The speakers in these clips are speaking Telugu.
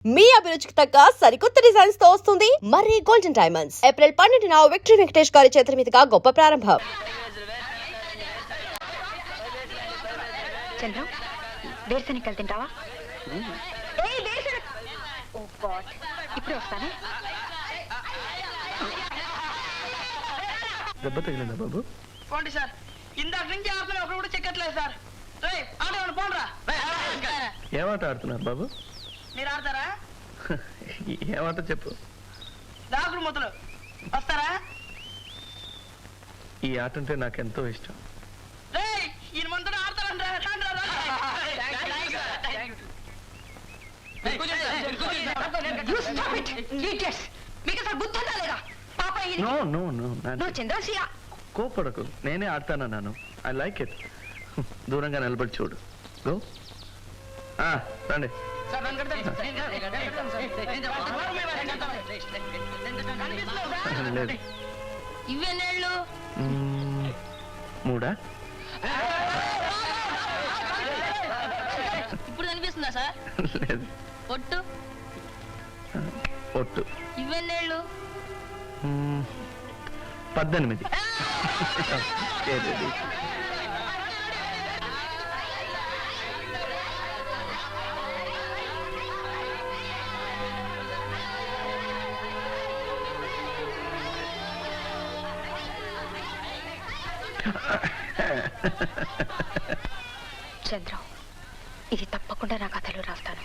మీ అభిరుచికి తగ్గ సరికొత్త డిజైన్స్ తో వస్తుంది మర్రి గోల్డెన్ డైమండ్స్. ఏప్రిల్ 12న విక్టరీ వెంకటేష్ గారి చేతుల మీదుగా గొప్ప ప్రారంభం. చంద్రం, వేరుశనగలు తింటావా? ఓ గాడ్, ఇప్పుడు వస్తానే. దెబ్బ తగిలిందా బాబు? పోండి సార్, ఇందాక నుంచి ఆడుతున్నా ఒకరు కూడా చెక్కట్లేదు సార్. పోండ్రా. ఏమాట ఆడుతున్నారు బాబు? మీరు ఆడతారా? ఏమాట చెప్పు. దాగుడు మొదలు వస్తారా? ఈ ఆట అంటే నాకెంతో ఇష్టం. ఈయన మనతో ఆడతారంటారా? కోపడకు, నేనే ఆడతానన్నాను. I like it. దూరంగా నిలబడి చూడు. గో. రండి. లేదు. ఇవేళ్ళు మూడా? ఇప్పుడు కనిపిస్తుందా సార్? లేదు. పొట్టు పొట్టు. ఇవేళ్ళు 18. చంద్రం, ఇది తప్పకుండా నా కథలో రాస్తాను.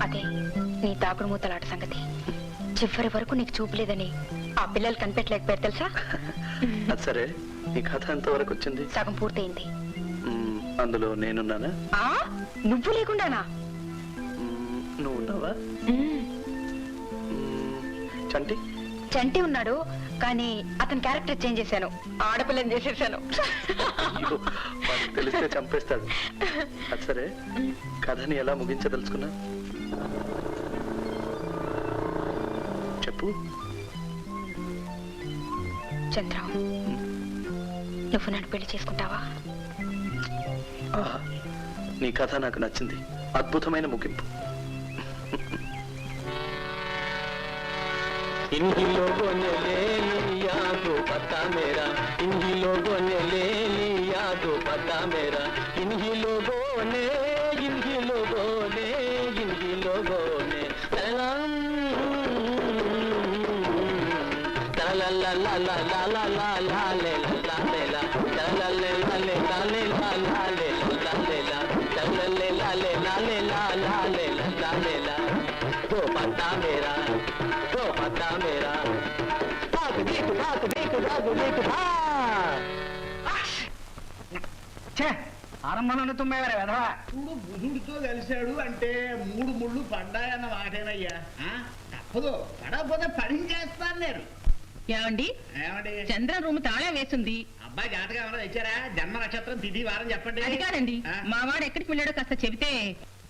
అదే నీ దాగుడు మూతలాట సంగతి. చివరి వరకు నీకు చూపలేదని ఆ పిల్లలు కనిపెట్టలేకపోయారు తెలుసా? సరే, నీ కథ ఎంతవరకు వచ్చింది? సగం పూర్తయింది. అందులో నేనున్నానా? నువ్వు లేకుండానా? నువ్వు ఉన్నావా? చంటి చంటి ఉన్నాడు, కానీ అతని క్యారెక్టర్ చేంజ్ చేశాను. ఆడపిల్లని చేసేసాను. తెలిస్తే చంపేస్తాడు. అది సరే, కథని ఎలా ముగించదలుచుకున్నా చెప్పు. చంద్రం, నువ్వు నన్ను పెళ్లి చేసుకుంటావా? నీ కథ నాకు నచ్చింది. అద్భుతమైన ముగింపు. इन ही लोगों ने ले लिया तो पता मेरा, इन ही लोगों ने ले लिया तो पता मेरा, इन ही लोगों ने, इन ही लोगों ने, इन ही लोगों ने ला ला ला ला ला ला ला ला ला ले ला ले ला ला ले ला ले ला ले ला ला ले ला ले ला ला ले ला ले ला ले ला ला ले ला ले ला तो पता मेरा, तो पता मेरा, भाग देख भाग देख भाग देख ఆరంభంలో తుమ్మేవారు వెధవా. చూడు, బుధుడితో కలిశాడు అంటే 3 ముళ్ళు పడ్డాయన్న మాటేనయ్యా. తప్పదు, పడకపోతే పడించేస్తాను నేను. ఏమండి, ఏమండి? చంద్రం రూమ్ తాళం వేసింది. అబ్బాయి జాతకం ఏమైనా తెచ్చారా? జన్మ నక్షత్రం తిథి వారం చెప్పండి. అది కాదండి, మా వాడు ఎక్కడికి వెళ్ళాడో కాస్త చెబితే.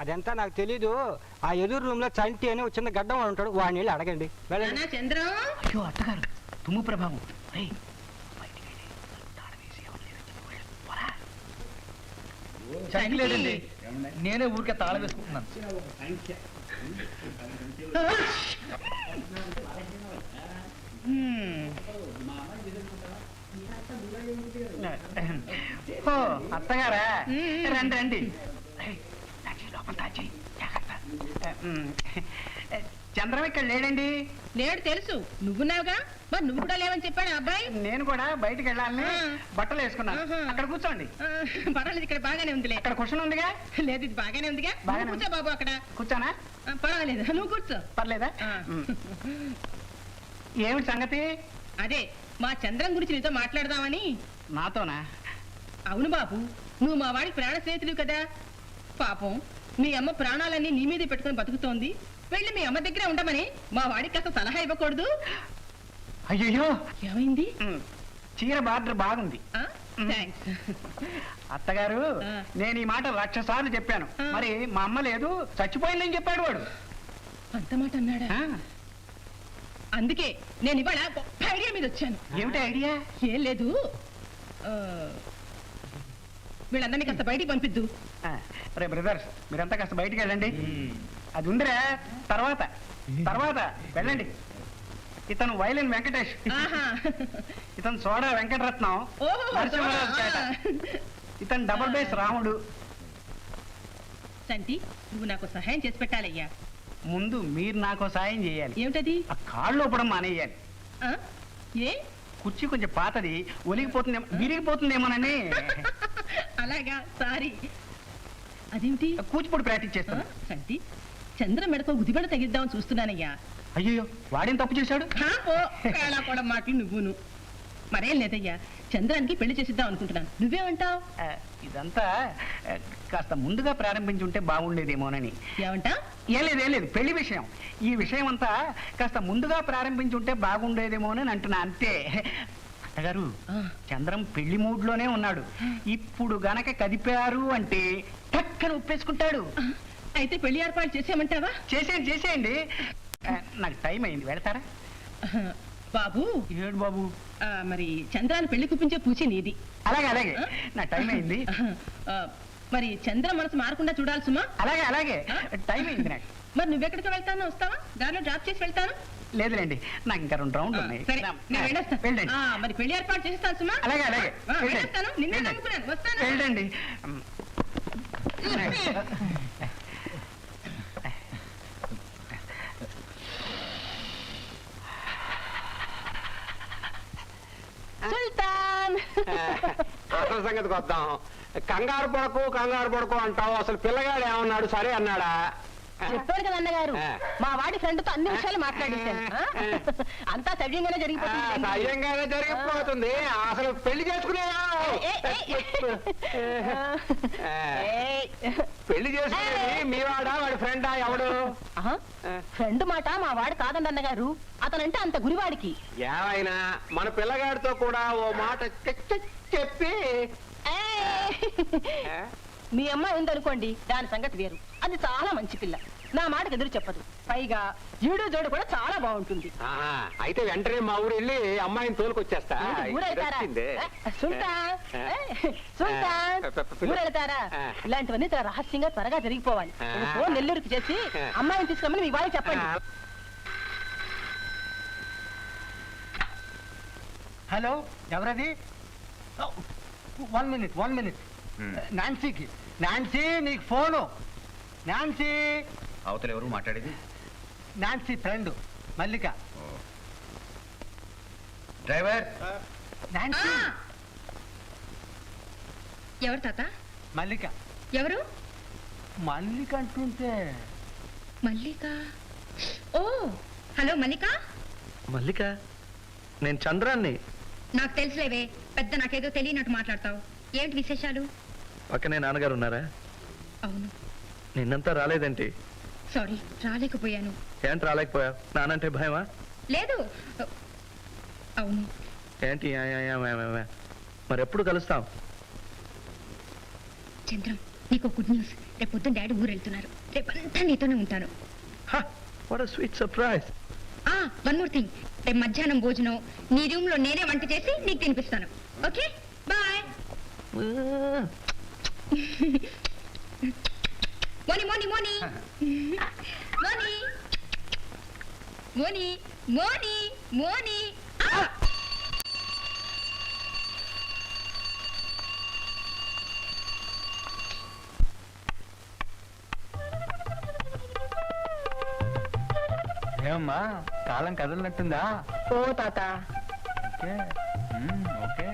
అదంతా నాకు తెలీదు. ఆ ఎదురు రూమ్ లో చంటి అని చిన్న గడ్డం వాడు ఉంటాడు, వాడిని వెళ్ళి అడగండి. నానా చంద్రం. అయ్యో అత్తగారు, తుమ్ము ప్రభావం. లేదండి, నేనే ఊరికే తాళం వేసుకుంటున్నాను. అత్తగారా, రండి రండి. చంద్రం ఇక్కడ లేడండి. లేడు తెలుసు, నువ్వున్నావుగా. మరి నువ్వు కూడా లేవని చెప్పాను అబ్బాయి. నేను కూడా బయటకు వెళ్ళాలని బట్టలు వేసుకున్నాను. అక్కడ కూర్చోండి. పర్వాలేదు, ఇక్కడ బాగానే ఉందిలే. అక్కడ క్వశ్చన్ ఉందిగా. లేదు, ఇది బాగానే ఉందిగా. బాగానే కూర్చో బాబు. అక్కడ కూర్చోనా? పర్వాలేదు, నువ్వు కూర్చో. పర్లేదా? ఏమిటి సంగతి? అదే మా చంద్రం గురించి నీతో మాట్లాడదామని. నాతోనా? అవును బాబు, నువ్వు మా వాడికి ప్రాణ స్నేహితులు కదా. పాపం మీ అమ్మ ప్రాణాలన్నీ నీ మీదే పెట్టుకుని బతుకుతోంది. వెళ్ళి మీ అమ్మ దగ్గరే ఉండమని మా వాడికి కాస్త సలహా ఇవ్వకూడదు? అయ్యో, ఏమైంది? చీర బార్డర్ బాగుంది. అత్తగారు, నేను ఈ మాట 1,00,000 సార్లు చెప్పాను. మరి మా అమ్మ లేదు, చచ్చిపోయిందని చెప్పాడు వాడు. అంత మాట అన్నాడా? అందుకే నేను ఇవాళ గొప్ప ఐడియా మీద వచ్చాను. ఏమిటి ఐడియా? ఏం లేదు, వీళ్ళందరినీ కాస్త బయటికి పంపిద్దు. రే బ్రదర్స్, మీరంతా కాస్త బయటికి వెళ్ళండి. అది ఉందిరా, తర్వాత తర్వాత వెళ్ళండి. ఇతను వైలిన్ వెంకటేష్, ఆహా. ఇతను సోడా వెంకటరత్నం, ఓహో, నరసింహరాజు చేట. ఇతను డబుల్ బేస్ రాముడు. చంటి, నువ్వు నాకు సహాయం చేసి పెట్టాలయ్యా. ముందు మీరు నాకు సాయం చేయాలి. ఏమిటది? ఆ కాళ్ళు ఊపడం మానేయాలి. ఆ? ఏ? కుర్చీ కొంచెం పాతది, ఒలిగిపోతుందేమో, విరిగిపోతుందేమోనని అలాగా, సారీ. అదేమిటి? కూచిపూడి ప్రాక్టీస్ ఆ? చేస్తాను. చంటి, చంద్ర మెడకో గుదిబెడ తగిద్దామని చూస్తున్నానయ్యా. అయ్యో, వాడేం తప్పు చేశాడు? కూడా మాటలు నువ్వును. మరేం లేదయ్యా, చంద్రానికి పెళ్లి చేసిద్దాం అనుకుంటున్నాను. నువ్వేమంటావు? ఇదంతా కాస్త ముందుగా ప్రారంభించి ఉంటే బాగుండేదేమోనని. ఏమంటా? ఏం లేదు, పెళ్లి విషయం. ఈ విషయం అంతా కాస్త ముందుగా ప్రారంభించి ఉంటే బాగుండేదేమోనని అంటున్నా, అంతే. అత్తగారు, చంద్రం పెళ్లి మూడ్లోనే ఉన్నాడు. ఇప్పుడు గనక కదిపారు అంటే పక్కన ఉప్పేసుకుంటాడు. అయితే పెళ్లి ఏర్పాటు చేసేయమంటావా? చేసేయండి. నాకు టైం అయింది, వెళతారా? బాబు. ఏడు బాబు. మరి చంద్రాన్ని పెళ్లి కుప్పించే పూచి నీది. అలాగే, నా టైం అయింది. మరి చంద్ర మనసు మారకుండా చూడాలి సుమా. అలాగే, టైం అయింది నాకు. మరి నువ్వెక్కడికి వెళ్తానో వస్తావా? దారిలో డ్రాప్ చేసి వెళ్తాను. లేదులేండి, నాకు ఇంకా 2 రౌండ్లు ఉన్నాయి. సరే, నేను వెళ్ళొస్తాను. వెళ్ళండి. మరి పెళ్లి ఏర్పాటు చేస్తాను సుమా. అలాగే, వెళ్ళొస్తాను. నిన్నే నమ్ముకున్నాను. వస్తాను. వెళ్ళండి. సుల్తాన్. అసలు సంగతికి వద్దాం. కంగారు పడకు అంటావు. అసలు పిల్లగాడు ఏమన్నాడు? సరే అన్నాడా? చెప్పాడు కదా అన్నగారు, మా వాడి ఫ్రెండ్ తో అన్ని విషయాలు మాట్లాడేశాను. అంతా సవ్యంగానే జరిగిపోతుంది. సవ్యంగానే జరిగిపోతుంది. అసలు పెళ్లి చేసుకునేదా? పెళ్లి చేసుకునేది మీ వాడా, వాడి ఫ్రెండా? ఎవడు? ఫ్రెండ్ మాట మా వాడు కాదండి అన్నగారు. అతనంటే అంత గురివాడికి. ఏమైనా మన పిల్లగాడితో కూడా ఓ మాట చెప్పి మీ అమ్మాయి ఉందనుకోండి, దాని సంగతి వేరు. అది చాలా మంచి పిల్ల, నా మాటకు ఎదురు చెప్పదు. పైగా ఈడు జోడు కూడా చాలా బాగుంటుంది. అయితే వెంటనే మా ఊరు వెళ్ళి అమ్మాయిని తోలుకొచ్చేస్తా. ఊరెళ్తారా సుల్తాన్? ఊరెళ్తారా? ఇలాంటివన్నీ చాలా రహస్యంగా త్వరగా జరిగిపోవాలి. ఫోన్ నెల్లూరుకి చేసి అమ్మాయిని తీసుకురమ్మని మీ వాళ్ళకి చెప్పండి. హలో, ఎవరది? 1 మినిట్. నాన్సీ, నీకు ఫోను. నాన్సీ. అవతల ఎవరు మాట్లాడేది? నాన్సీ ఫ్రెండ్ మల్లిక. డ్రైవర్. నాన్సీ. ఎవరు తాత? మల్లిక. ఎవరు? మల్లిక అంటుంటే మల్లిక. ఓ, హలో మల్లిక. మల్లిక, నేను చంద్రాన్ని. నాకు తెలుసులేవే, పెద్ద నాకేదో తెలియనట్టు మాట్లాడతావు. ఏమిటి విశేషాలు? పక్కనే నాన్నగారు ఉన్నారా? అవును. నిన్నంతా రాలేదేంటి? సారీ, రాలేకపోయాను. ఏంటి రాలేకపోయా? నానంటే భయమా? లేదు. అవును. ఏంటి మరి ఎప్పుడు కలుస్తాం? చంద్రం, నీకు గుడ్ న్యూస్. రేపు పొద్దున్న డాడీ ఊరు వెళ్తున్నారు. రేపంతా నీతోనే ఉంటాను. What a sweet surprise. One more thing, రేపు మధ్యాహ్నం భోజనం నీ రూమ్ లో నేనే వంట చేసి నీకు తినిపిస్తాను. Okay, bye. మోని మోని మోని మోని మోని మోని మోని. ఏమమ్మా, కాలం కదలనట్టుందా? ఓ తాత, ఓకే.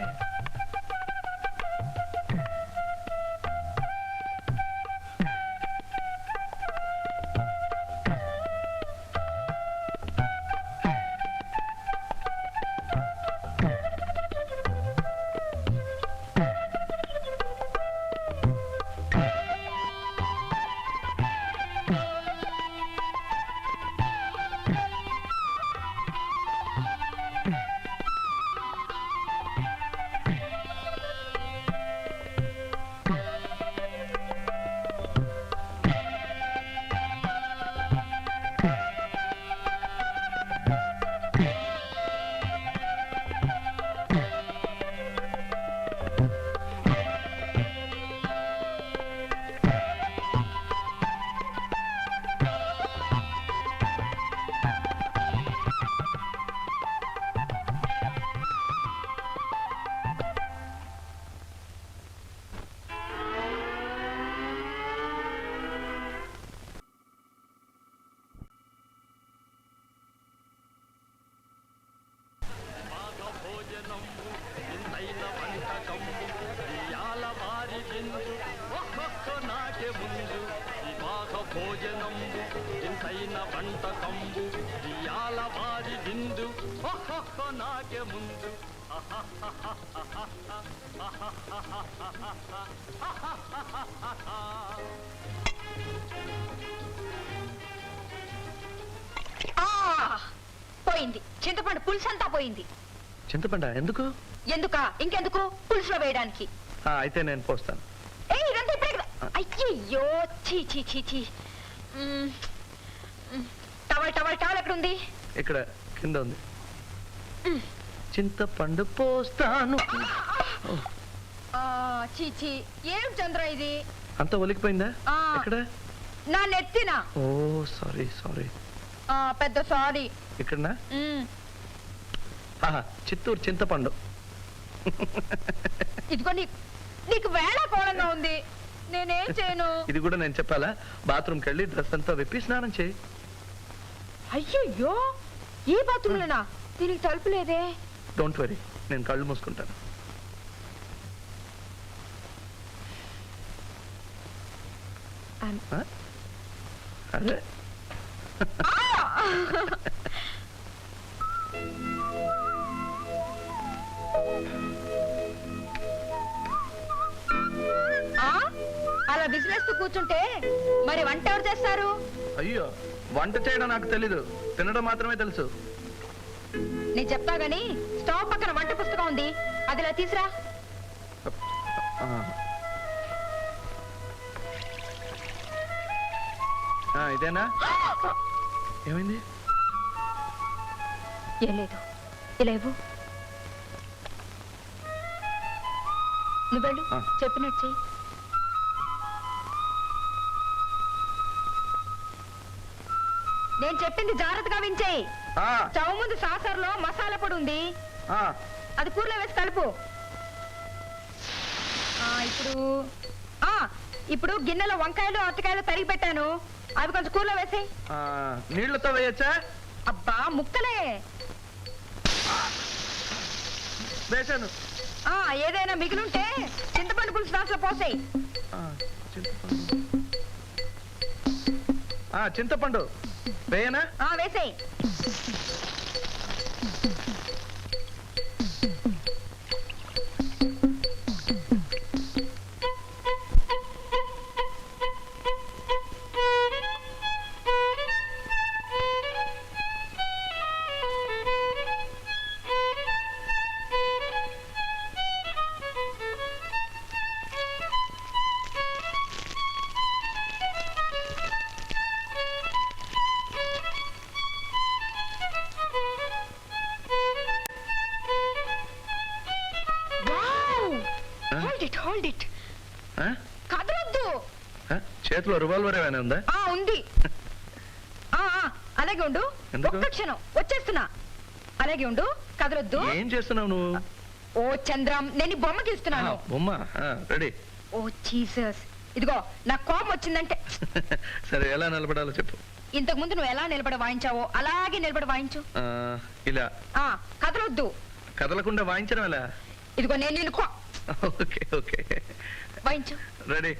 వంట కంబు ఇయాల వారి విందు నాకే ముందు పోయింది చింతపండు పులుసు అంతా పోయింది. చింతపండ ఎందుకు? ఎందుకా ఇంకెందుకు పులుసులో వేయడానికి. అయితే నేను పోస్తాను. ఇదంతా ఇప్పుడే కదా. అయ్యయ్యో చీ చీ చీ చీ. టవల్ టవల్ టవల్ ఎక్కడ ఉంది? ఇక్కడ కింద ఉంది. చింతపండు పోస్తాను. చీచి ఏం చంద్ర ఇది? అంత ఒలికిపోయిందా? ఎక్కడ? నా నెత్తిన. ఓ సారీ సారీ. పెద్ద సారీ. ఇక్కడనా? చిత్తూరు చింతపండు. ఇదిగో నీకు వేళ కోలంగా ఉంది, నేనేం చేయను. ఇది కూడా నేను చెప్పాలా? బాత్రూమ్కి వెళ్ళి డ్రెస్ అంతా విప్పి స్నానం చేయి. అయ్యయ్యో ఈ బాత్రూమ్లోనా? దీనికి తలుపు లేదే. డోంట్ వరీ, నేను కళ్ళు మూసుకుంటాను. అదే అలా బిజినెస్ కూర్చుంటే మరి వంట ఎవరు చేస్తారు? అయ్యో వంట చేయడం నాకు తెలీదు, తినడం మాత్రమే తెలుసు. నేను చెప్తా గానీ స్టవ్ పక్కన వంట పుస్తకం ఉంది, అదిలా తీసురా. ఇదేనా? ఏమైంది? ఏం లేదు, ఇలా ఇవ్వు. నువ్వు వెళ్ళు, చెప్పినట్టు చెయ్యి. నేను చెప్పింది జాగ్రత్తగా వించేయి. స్టవ్ ముందు సాసర్లో మసాలా పొడి ఉంది, అది కూరలో వేసి కలుపు. ఇప్పుడు గిన్నెలో వంకాయలు అరటికాయలు తరిగి పెట్టాను, అవి కొంచెం కూరలో వేసి. నీళ్లతో వేయచ్చా? అబ్బా ముక్కలే వేసాను. ఏదైనా మిగిలింటే చింతపండు పులుసు దాంట్లో పోసేయి. చింతపండు వేయనా? వేసేయి. కదలొద్దు. చేతిలో రివాల్వర్ ఏమైనా ఉందా? ఉంది. అలాగే ఉండు, ఒక్క క్షణం వచ్చేస్తున్నా. అలాగే ఉండు, కదలొద్దు. ఏం చేస్తున్నావు నువ్వు? ఓ చంద్రం, నేను ఈ బొమ్మకి ఇస్తున్నాను. బొమ్మ రెడీ. ఓ జీసస్, ఇదిగో నాకు కోపం వచ్చిందంటే. సరే, ఎలా నిలబడాలో చెప్పు. ఇంతకు ముందు నువ్వు ఎలా నిలబడి వాయించావో అలాగే నిలబడి వాయించు. ఇలా కదలొద్దు. కదలకుండా వాయించడం ఎలా? ఇదిగో నేను నిన్ను ఓకే ఓకే వాయించు. రెడీ.